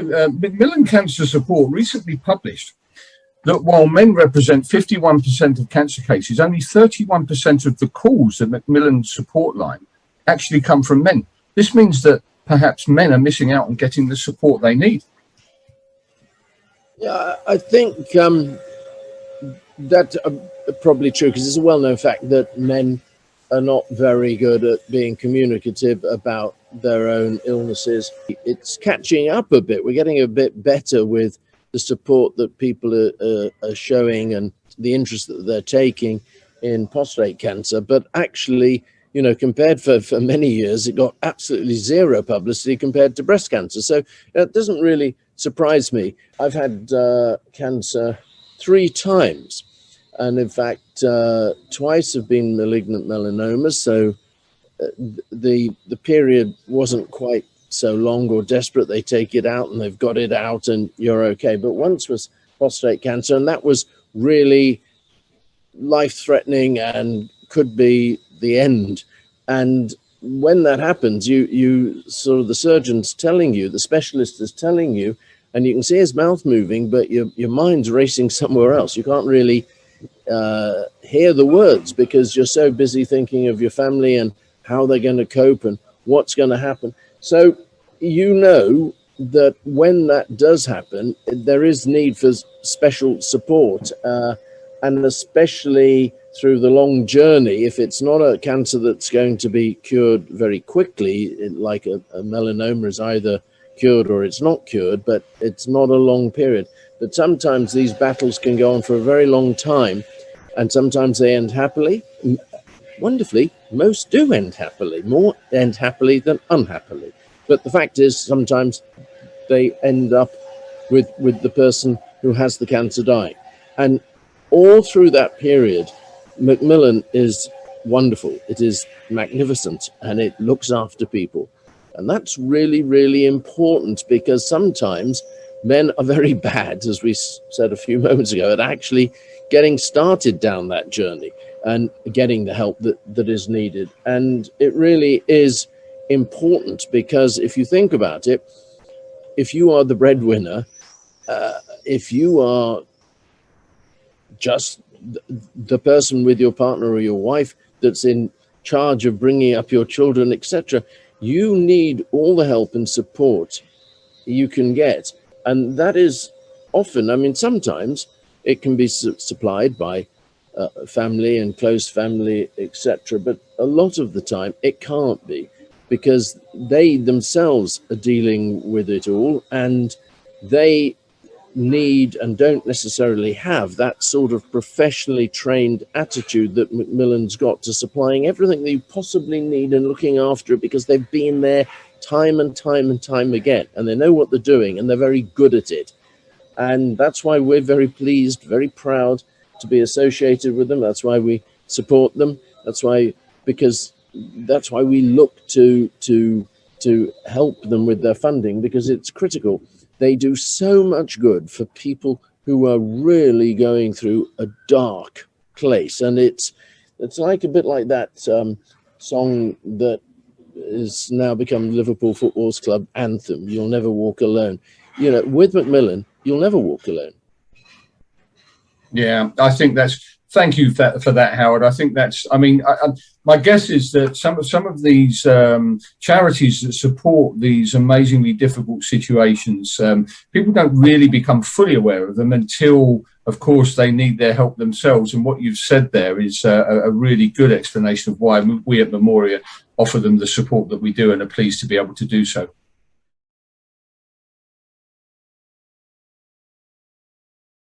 Macmillan Cancer Support recently published that while men represent 51% of cancer cases, only 31% of the calls at Macmillan Support Line actually come from men. This means that perhaps men are missing out on getting the support they need. Yeah, I think that's probably true, because it's a well-known fact that men are not very good at being communicative about their own illnesses. It's catching up a bit. We're getting a bit better with the support that people are showing and the interest that they're taking in prostate cancer. But actually, you know, compared for many years, it got absolutely zero publicity compared to breast cancer. So it doesn't really surprise me. I've had cancer 3 times. And in fact, twice have been malignant melanomas. So the period wasn't quite so long or desperate. They take it out and they've got it out and you're okay. But once was prostate cancer, and that was really life-threatening and could be the end. And when that happens, you sort of, the surgeon's telling you, the specialist is telling you, and you can see his mouth moving, but your mind's racing somewhere else. You can't really hear the words because you're so busy thinking of your family and how they're going to cope and what's going to happen. So you know that when that does happen, there is need for special support, and especially through the long journey. If it's not a cancer that's going to be cured very quickly, like a melanoma is either cured or it's not cured, but it's not a long period. But sometimes these battles can go on for a very long time, and sometimes they end happily. Wonderfully, most do end happily, more end happily than unhappily. But the fact is, sometimes they end up with the person who has the cancer dying. And all through that period, Macmillan is wonderful. It is magnificent, and it looks after people. And that's really, really important, because sometimes men are very bad, as we said a few moments ago, at actually getting started down that journey and getting the help that is needed. And it really is important, because if you think about it, if you are the breadwinner, if you are just the person with your partner or your wife that's in charge of bringing up your children, etc., you need all the help and support you can get. And that is often, I mean, sometimes it can be supplied by family and close family, etc. But a lot of the time it can't be, because they themselves are dealing with it all, and they need and don't necessarily have that sort of professionally trained attitude that Macmillan's got to supplying everything that you possibly need and looking after it, because they've been there time and time and time again, and they know what they're doing, and they're very good at it. And that's why we're very pleased, very proud to be associated with them. That's why we support them. That's why we look to help them with their funding, because it's critical. They do so much good for people who are really going through a dark place. And it's like a bit like that song that is now become Liverpool Football Club anthem, "You'll Never Walk Alone." You know, with Macmillan, you'll never walk alone. Yeah, I think thank you for that, Howard. I think my guess is that some of these charities that support these amazingly difficult situations, people don't really become fully aware of them until, of course, they need their help themselves. And what you've said there is a really good explanation of why we at Memoria offer them the support that we do, and are pleased to be able to do so.